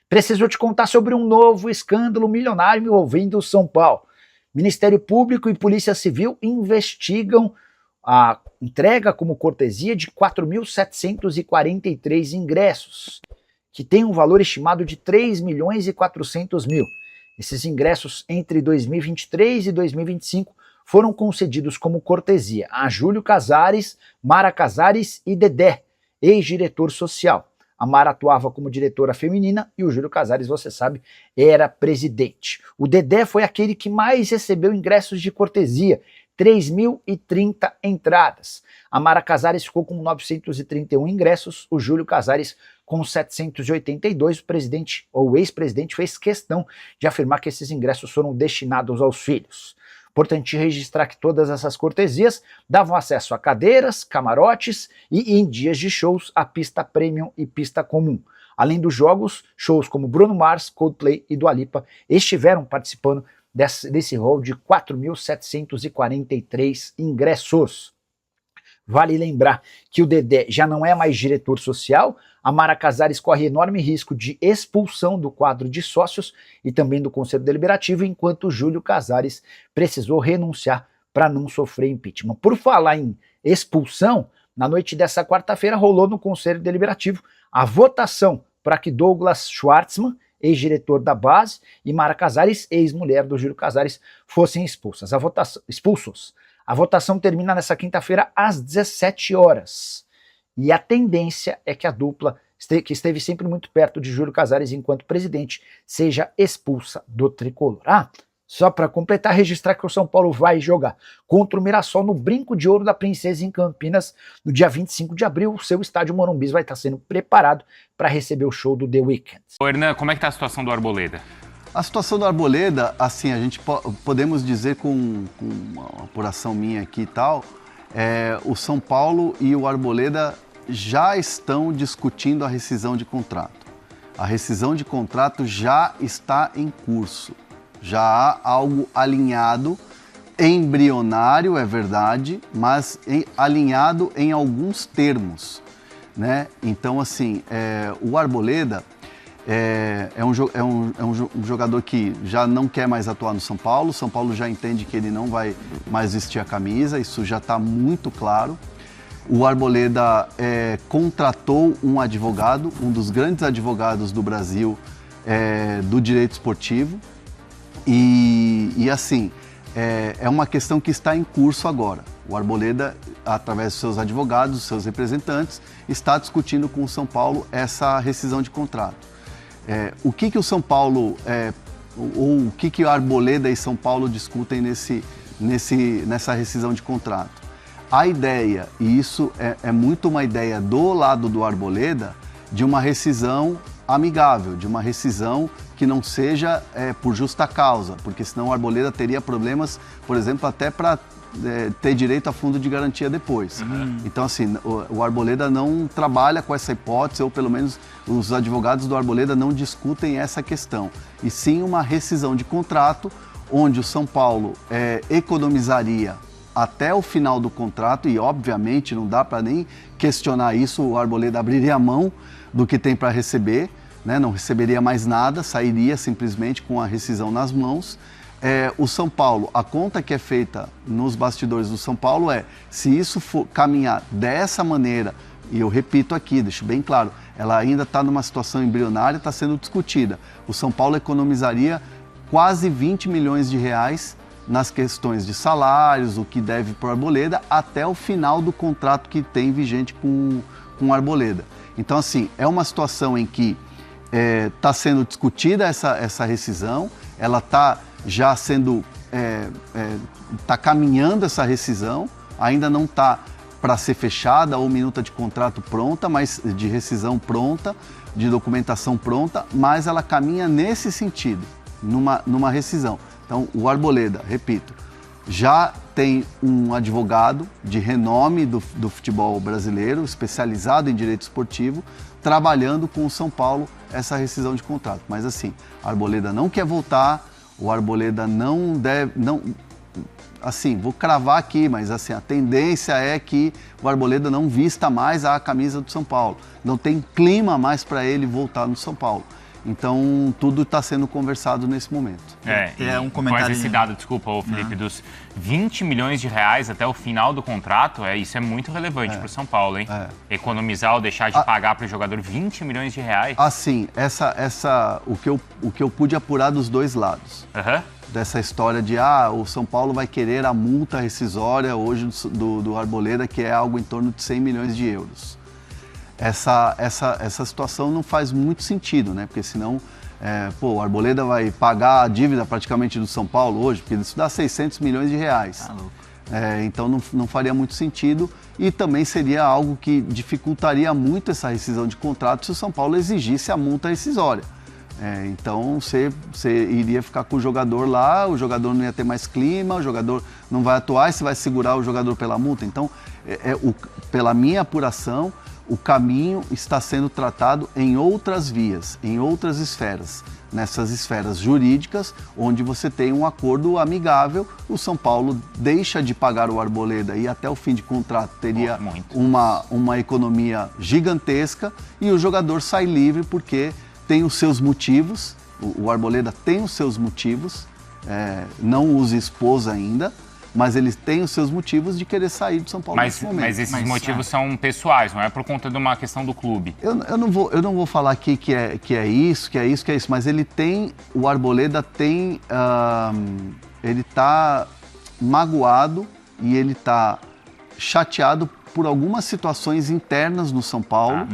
Preciso te contar sobre um novo escândalo milionário envolvendo o São Paulo. Ministério Público e Polícia Civil investigam a entrega como cortesia de 4.743 ingressos, que tem um valor estimado de 3 milhões e 400 mil. Esses ingressos entre 2023 e 2025 foram concedidos como cortesia a Júlio Casares, Mara Casares e Dedé, ex-diretor social. A Mara atuava como diretora feminina e o Júlio Casares, você sabe, era presidente. O Dedé foi aquele que mais recebeu ingressos de cortesia, 3.030 entradas. A Mara Casares ficou com 931 ingressos, o Júlio Casares com 782. O presidente ou o ex-presidente fez questão de afirmar que esses ingressos foram destinados aos filhos. Importante registrar que todas essas cortesias davam acesso a cadeiras, camarotes e, em dias de shows, a pista premium e pista comum. Além dos jogos, shows como Bruno Mars, Coldplay e Dua Lipa estiveram participando desse rol de 4.743 ingressos. Vale lembrar que o Dedé já não é mais diretor social, a Mara Casares corre enorme risco de expulsão do quadro de sócios e também do Conselho Deliberativo, enquanto o Júlio Casares precisou renunciar para não sofrer impeachment. Por falar em expulsão, na noite dessa quarta-feira rolou no Conselho Deliberativo a votação para que Douglas Schwartzman, ex-diretor da base, e Mara Casares, ex-mulher do Júlio Casares, fossem expulsos. A votação termina nessa quinta-feira às 17 horas. E a tendência é que a dupla, que esteve sempre muito perto de Júlio Casares enquanto presidente, seja expulsa do tricolor. Só para completar, registrar que o São Paulo vai jogar contra o Mirassol no Brinco de Ouro da Princesa em Campinas no dia 25 de abril. O seu estádio Morumbi vai estar sendo preparado para receber o show do The Weeknd. Ô Hernan, como é que está a situação do Arboleda? A situação do Arboleda, assim, a gente podemos dizer com uma apuração minha aqui e tal, o São Paulo e o Arboleda já estão discutindo a rescisão de contrato. A rescisão de contrato já está em curso. Já há algo alinhado, embrionário, é verdade, mas alinhado em alguns termos, né? Então, assim, o Arboleda é um jogador que já não quer mais atuar no São Paulo. O São Paulo já entende que ele não vai mais vestir a camisa, isso já está muito claro. O Arboleda contratou um advogado, um dos grandes advogados do Brasil do direito esportivo. E assim, é uma questão que está em curso agora. O Arboleda, através dos seus advogados, dos seus representantes, está discutindo com o São Paulo essa rescisão de contrato. O que o São Paulo, ou o que o Arboleda e São Paulo discutem nessa rescisão de contrato? A ideia, e isso é muito uma ideia do lado do Arboleda, de uma rescisão amigável, de uma rescisão que não seja por justa causa, porque senão o Arboleda teria problemas, por exemplo, até para ter direito a fundo de garantia depois. Então, assim, o Arboleda não trabalha com essa hipótese, ou pelo menos os advogados do Arboleda não discutem essa questão, e sim uma rescisão de contrato, onde o São Paulo economizaria até o final do contrato, e obviamente não dá para nem questionar isso, o Arboleda abriria a mão do que tem para receber, né? Não receberia mais nada, sairia simplesmente com a rescisão nas mãos. O São Paulo, a conta que é feita nos bastidores do São Paulo se isso for caminhar dessa maneira, e eu repito aqui, deixo bem claro, ela ainda está numa situação embrionária, está sendo discutida. O São Paulo economizaria quase 20 milhões de reais nas questões de salários, o que deve para o Arboleda, até o final do contrato que tem vigente com o Arboleda. Então, assim, é uma situação em que está sendo discutida essa rescisão, ela está já sendo, está caminhando essa rescisão, ainda não está para ser fechada ou minuta de contrato pronta, mas de rescisão pronta, de documentação pronta, mas ela caminha nesse sentido, numa rescisão. Então, o Arboleda, repito, já tem um advogado de renome do futebol brasileiro, especializado em direito esportivo, trabalhando com o São Paulo essa rescisão de contrato. Mas assim, a Arboleda não quer voltar, o Arboleda não deve... assim, vou cravar aqui, mas assim, a tendência é que o Arboleda não vista mais a camisa do São Paulo. Não tem clima mais para ele voltar no São Paulo. Então, tudo está sendo conversado nesse momento. Um comentário. Com esse dado, desculpa, Felipe, dos 20 milhões de reais até o final do contrato, isso é muito relevante para o São Paulo, hein? Economizar ou deixar de pagar para o jogador 20 milhões de reais. Assim, o que eu pude apurar dos dois lados. Dessa história de, o São Paulo vai querer a multa rescisória hoje do Arboleda, que é algo em torno de 100 milhões de euros. Essa situação não faz muito sentido, né? Porque senão, o Arboleda vai pagar a dívida praticamente do São Paulo hoje, porque isso dá 600 milhões de reais. Então não faria muito sentido e também seria algo que dificultaria muito essa rescisão de contrato se o São Paulo exigisse a multa rescisória. Então você iria ficar com o jogador lá, o jogador não ia ter mais clima, o jogador não vai atuar e você vai segurar o jogador pela multa. Então, pela minha apuração, o caminho está sendo tratado em outras vias, em outras esferas. Nessas esferas jurídicas, onde você tem um acordo amigável, o São Paulo deixa de pagar o Arboleda e até o fim de contrato teria uma economia gigantesca e o jogador sai livre porque tem os seus motivos, o Arboleda tem os seus motivos, não usa esposa ainda, mas ele tem os seus motivos de querer sair do São Paulo nesse momento. Mas esses motivos são pessoais, não é por conta de uma questão do clube. Eu não vou falar aqui que é isso, mas o Arboleda tem, ele está magoado e ele está chateado por algumas situações internas no São Paulo,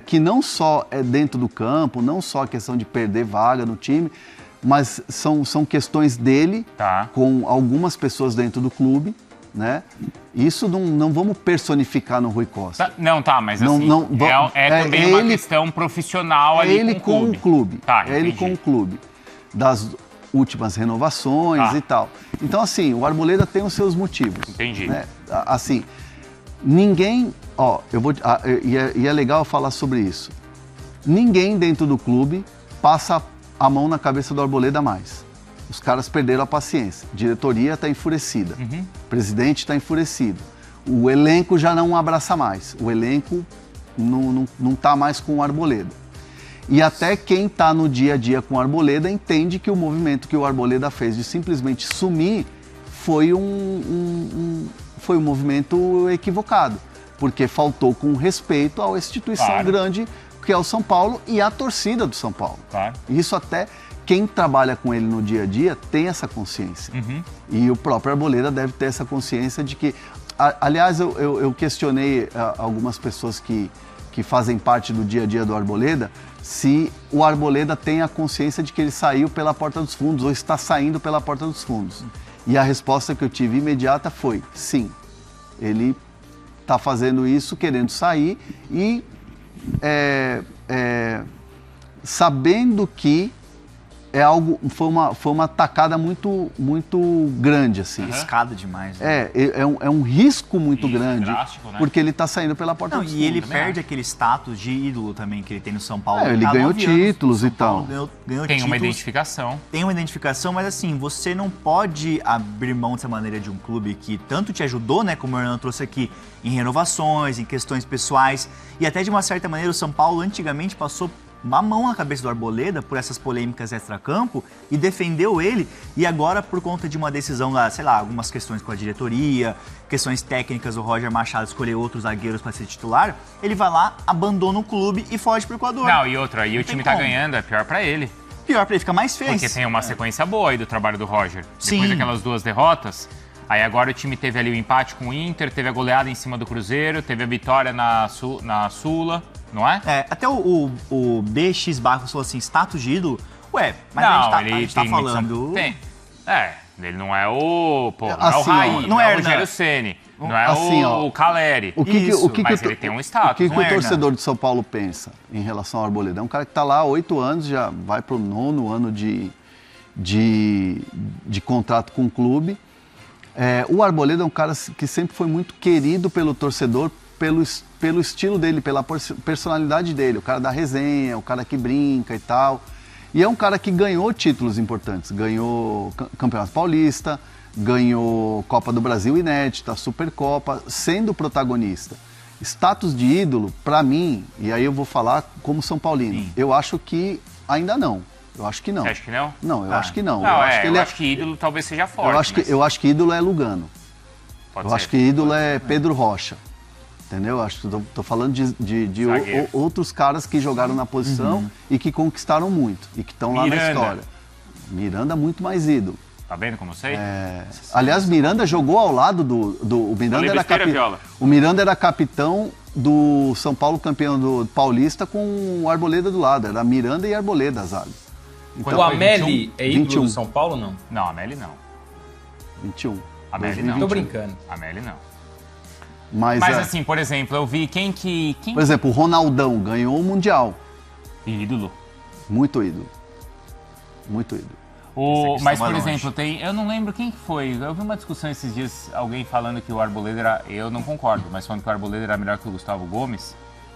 que não só é dentro do campo, não só a questão de perder vaga no time, mas são questões dele com algumas pessoas dentro do clube, né? Isso não vamos personificar no Rui Costa. Mas assim, também uma questão profissional ali com o clube. Ele com o clube, das últimas renovações e tal. Então, assim, o Arboleda tem os seus motivos. Entendi. Né? Assim, ninguém... e é legal falar sobre isso. Ninguém dentro do clube passa a mão na cabeça do Arboleda mais. Os caras perderam a paciência. A diretoria está enfurecida. O presidente está enfurecido. O elenco já não abraça mais. O elenco não está mais com o Arboleda. E até quem está no dia a dia com o Arboleda entende que o movimento que o Arboleda fez de simplesmente sumir foi um movimento equivocado. Porque faltou com respeito à instituição grande que é o São Paulo e a torcida do São Paulo. Isso até quem trabalha com ele no dia a dia tem essa consciência. E o próprio Arboleda deve ter essa consciência de que... Aliás, eu questionei algumas pessoas que fazem parte do dia a dia do Arboleda se o Arboleda tem a consciência de que ele saiu pela porta dos fundos ou está saindo pela porta dos fundos. E a resposta que eu tive imediata foi sim. Ele está fazendo isso, querendo sair e sabendo que foi uma tacada muito grande, assim. Arriscada demais. Né? É um risco muito grande, drástico, né? porque ele está saindo pela porta dos fundos. E ele perde aquele status de ídolo também que ele tem no São Paulo. Ele ganhou títulos e tal. Ganhou tem títulos, uma identificação. Tem uma identificação, mas assim, você não pode abrir mão dessa maneira de um clube que tanto te ajudou, né, como o Hernando trouxe aqui, em renovações, em questões pessoais, e até de uma certa maneira o São Paulo antigamente passou uma mão na cabeça do Arboleda por essas polêmicas extracampo e defendeu ele, e agora por conta de uma decisão lá, sei lá, algumas questões com a diretoria, questões técnicas, o Roger Machado escolher outros zagueiros para ser titular, ele vai lá, abandona o clube e foge pro Equador. E o time tá ganhando, é pior para ele. Pior pra ele, fica mais feio. Porque tem uma sequência boa aí do trabalho do Roger. Sim. Depois daquelas 2 derrotas, aí agora o time teve ali o empate com o Inter, teve a goleada em cima do Cruzeiro, teve a vitória na Sula, não é? Até o BX Barros falou assim, status de ídolo. Mas não, a gente tá falando... Ele não é o... não é o Assim, Raí, não é o Hernan. Rogério Ceni, não é Assim, o Caleri. Mas ele tem um status. O que o Hernan. torcedor de São Paulo pensa em relação ao Arboleda? É um cara que está lá há 8 anos, já vai para o 9º ano de contrato com o clube. O Arboleda é um cara que sempre foi muito querido pelo torcedor, pelo estilo dele, pela personalidade dele. O cara da resenha, o cara que brinca e tal. E é um cara que ganhou títulos importantes. Ganhou Campeonato Paulista, ganhou Copa do Brasil inédita, Supercopa, sendo protagonista. Status de ídolo, pra mim, e aí eu vou falar como São Paulino, eu acho que ainda não. Eu acho que não. Você acha que não? Não, eu acho que não. Não, eu acho que ídolo talvez seja forte. Eu acho que ídolo é Lugano. Pode eu ser. acho que ídolo é Pedro Rocha. Entendeu? Acho que tô falando de outros caras que jogaram na posição e que conquistaram muito. E que estão lá na história. Miranda muito mais ídolo. Tá vendo como eu sei? Aliás, Miranda jogou ao lado o Miranda o Miranda era capitão do São Paulo, campeão do Paulista, com o Arboleda do lado. Era Miranda e Arboleda, a zaga. Então, o Amelli é ídolo 21. do São Paulo, não? Não, Amelli não. 21. Amelli não. Tô brincando. Amelli não. Mas assim, por exemplo, eu vi quem... Por exemplo, o Ronaldão ganhou o Mundial. Ídolo. Muito ídolo. Muito ídolo. Mas, por exemplo, eu não lembro quem foi. Eu vi uma discussão esses dias, alguém falando que o Arboleda era... Eu não concordo, mas falando que o Arboleda era melhor que o Gustavo Gomes.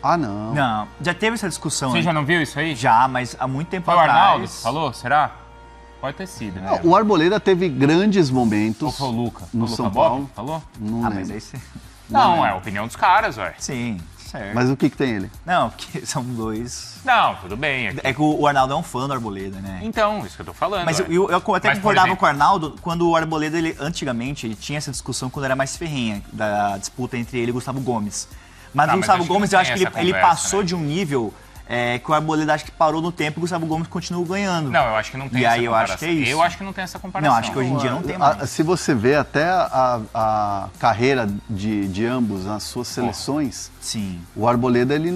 Ah, não. Não, já teve essa discussão. Você já não viu isso aí? Já, mas há muito tempo Foi o atrás. Arnaldo que falou? Será? Pode ter sido, né? O Arboleda teve grandes momentos. Ou foi o Luca? No Luca São Bob Paulo. Falou? Não Ah, lembro. mas aí você... Não, é a opinião dos caras, ué. Sim, certo. Mas o que tem ele? Não, porque são dois... Não, tudo bem. É que o Arnaldo é um fã do Arboleda, né? Então, isso que eu tô falando. Mas ué. eu até Mas, por concordava exemplo, com o Arnaldo quando o Arboleda, antigamente, ele tinha essa discussão quando era mais ferrenha, da disputa entre ele e o Gustavo Gomes. Mas o Gustavo acho que Gomes, não eu acho tem que essa ele conversa, passou né? de um nível que o Arboleda acho que parou no tempo e o Gustavo Gomes continua ganhando. Não, eu acho que não tem E essa aí eu comparação. acho que é isso. Eu acho que não tem essa comparação. Não, acho que hoje em dia não tem mais. Se você vê até a carreira de ambos, as suas seleções, Sim. o Arboleda ele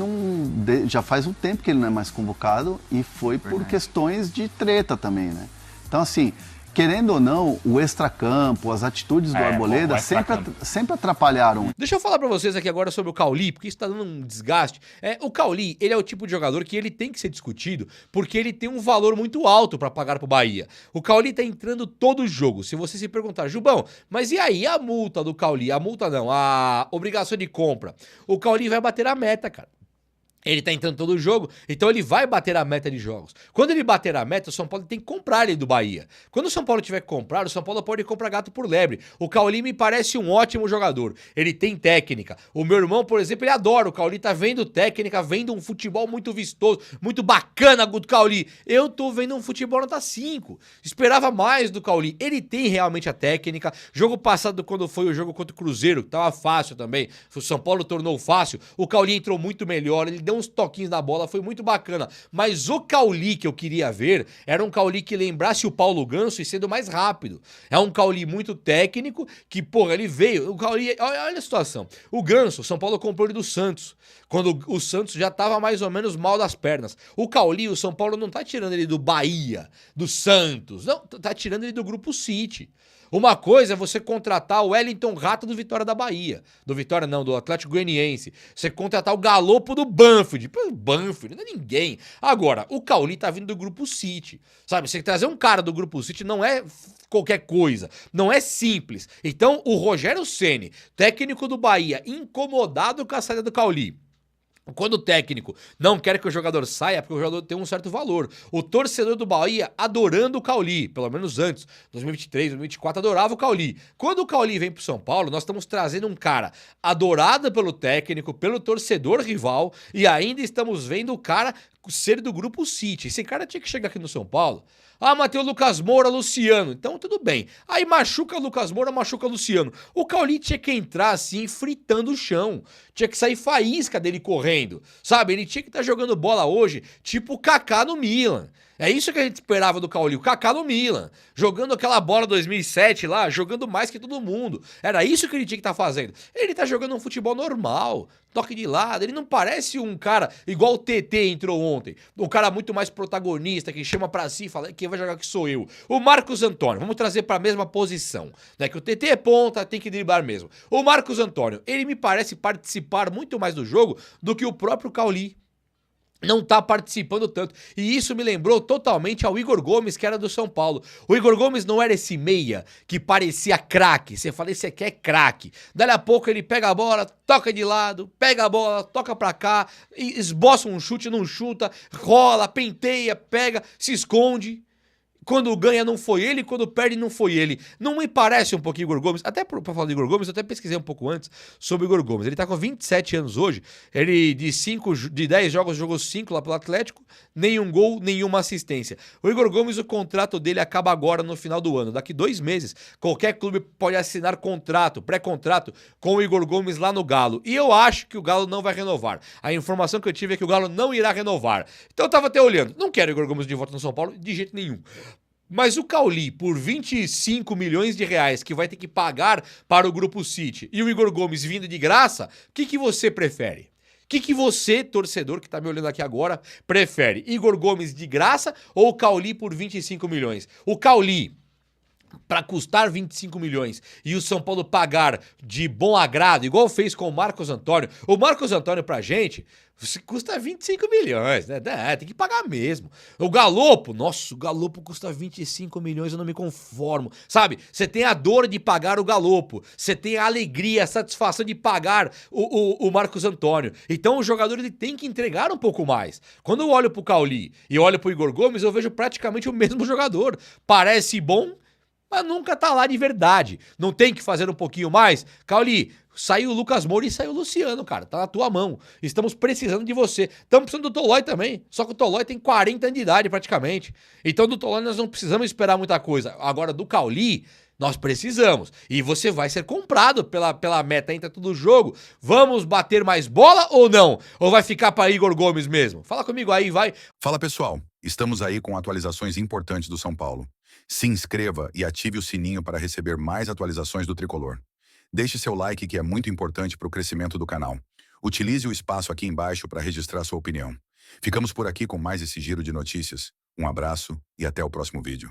já faz um tempo que ele não é mais convocado e foi por questões de treta também, né? Então, assim, querendo ou não, o extracampo, as atitudes do Arboleda o extracampo. sempre atrapalharam. Deixa eu falar pra vocês aqui agora sobre o Cauli, porque isso tá dando um desgaste. O Cauli, ele é o tipo de jogador que ele tem que ser discutido, porque ele tem um valor muito alto pra pagar pro Bahia. O Cauli tá entrando todo jogo. Se você se perguntar, Jubão, mas e aí a multa do Cauli? A multa não, a obrigação de compra. O Cauli vai bater a meta, cara. Ele tá entrando todo o jogo, então ele vai bater a meta de jogos. Quando ele bater a meta, o São Paulo tem que comprar ele do Bahia. Quando o São Paulo tiver que comprar, o São Paulo pode comprar gato por lebre. O Cauli me parece um ótimo jogador. Ele tem técnica. O meu irmão, por exemplo, ele adora. O Cauli tá vendo técnica, vendo um futebol muito vistoso, muito bacana do Cauli. Eu tô vendo um futebol nota 5. Esperava mais do Cauli. Ele tem realmente a técnica. Jogo passado, quando foi o jogo contra o Cruzeiro, que tava fácil também, o São Paulo tornou fácil, o Cauli entrou muito melhor, ele deu uns toquinhos na bola, foi muito bacana. Mas o Cauli que eu queria ver era um Cauli que lembrasse o Paulo Ganso e sendo mais rápido. É um Cauli muito técnico que, porra, ele veio. O Cauli, olha a situação. O Ganso, o São Paulo comprou ele do Santos, quando o Santos já tava mais ou menos mal das pernas. O Cauli, o São Paulo não tá tirando ele do Bahia, do Santos, não, tá tirando ele do Grupo City. Uma coisa é você contratar o Wellington Rato do Vitória da Bahia. Do Vitória não, do Atlético Goianiense. Você contratar o Galopo do Banfield. Pô, Banfield, não é ninguém. Agora, o Cauli tá vindo do Grupo City. Sabe, você trazer um cara do Grupo City não é qualquer coisa. Não é simples. Então, o Rogério Ceni, técnico do Bahia, incomodado com a saída do Cauli. Quando o técnico não quer que o jogador saia, é porque o jogador tem um certo valor. O torcedor do Bahia adorando o Cauli, pelo menos antes, 2023, 2024, adorava o Cauli. Quando o Cauli vem pro São Paulo, nós estamos trazendo um cara adorado pelo técnico, pelo torcedor rival, e ainda estamos vendo o cara ser do Grupo City. Esse cara tinha que chegar aqui no São Paulo. Ah, mas tem o Lucas Moura, Luciano. Então tudo bem. Aí machuca o Lucas Moura, machuca o Luciano. O Cauli tinha que entrar assim, fritando o chão. Tinha que sair faísca dele correndo. Sabe? Ele tinha que estar jogando bola hoje, tipo o Kaká no Milan. É isso que a gente esperava do Cauli, o Kaká no Milan. Jogando aquela bola 2007 lá, jogando mais que todo mundo. Era isso que ele tinha que estar fazendo. Ele tá jogando um futebol normal, toque de lado. Ele não parece um cara igual o TT entrou ontem. Um cara muito mais protagonista, que chama pra si e fala, quem vai jogar aqui sou eu. O Marcos Antônio, vamos trazer pra mesma posição. Né? Que o TT é ponta, tem que driblar mesmo. O Marcos Antônio, ele me parece participar muito mais do jogo do que o próprio Cauli. Não tá participando tanto. E isso me lembrou totalmente ao Igor Gomes, que era do São Paulo. O Igor Gomes não era esse meia que parecia craque. Você fala, esse aqui é craque. Dali a pouco ele pega a bola, toca de lado, pega a bola, toca pra cá, esboça um chute, não chuta, rola, penteia, pega, se esconde. Quando ganha não foi ele, quando perde não foi ele. Não me parece um pouquinho Igor Gomes? Até pra falar do Igor Gomes, eu até pesquisei um pouco antes sobre o Igor Gomes. Ele tá com 27 anos hoje, ele de 10 jogos jogou 5 lá pelo Atlético, nenhum gol, nenhuma assistência. O Igor Gomes, o contrato dele acaba agora no final do ano. Daqui 2 meses, qualquer clube pode assinar contrato, pré-contrato, com o Igor Gomes lá no Galo. E eu acho que o Galo não vai renovar. A informação que eu tive é que o Galo não irá renovar. Então eu tava até olhando. Não quero o Igor Gomes de volta no São Paulo, de jeito nenhum. Mas o Cauli, por 25 milhões de reais que vai ter que pagar para o Grupo City e o Igor Gomes vindo de graça, o que você prefere? O que você, torcedor que tá me olhando aqui agora, prefere? Igor Gomes de graça ou o Cauli por 25 milhões? O Cauli, para custar 25 milhões e o São Paulo pagar de bom agrado, igual fez com o Marcos Antônio. O Marcos Antônio pra gente custa 25 milhões, né? Tem que pagar mesmo. O Galopo, nossa, o Galopo custa 25 milhões, eu não me conformo. Sabe, você tem a dor de pagar o Galopo, você tem a alegria, a satisfação de pagar o Marcos Antônio. Então o jogador ele tem que entregar um pouco mais. Quando eu olho pro Cauli e olho pro Igor Gomes, eu vejo praticamente o mesmo jogador. Parece bom, mas nunca tá lá de verdade. Não tem que fazer um pouquinho mais? Cauli, saiu o Lucas Moura e saiu o Luciano, cara. Tá na tua mão. Estamos precisando de você. Estamos precisando do Tolói também. Só que o Tolói tem 40 anos de idade praticamente. Então do Tolói nós não precisamos esperar muita coisa. Agora do Cauli, nós precisamos. E você vai ser comprado pela meta, entra tudo jogo. Vamos bater mais bola ou não? Ou vai ficar para Igor Gomes mesmo? Fala comigo aí, vai. Fala pessoal, estamos aí com atualizações importantes do São Paulo. Se inscreva e ative o sininho para receber mais atualizações do Tricolor. Deixe seu like que é muito importante para o crescimento do canal. Utilize o espaço aqui embaixo para registrar sua opinião. Ficamos por aqui com mais esse giro de notícias. Um abraço e até o próximo vídeo.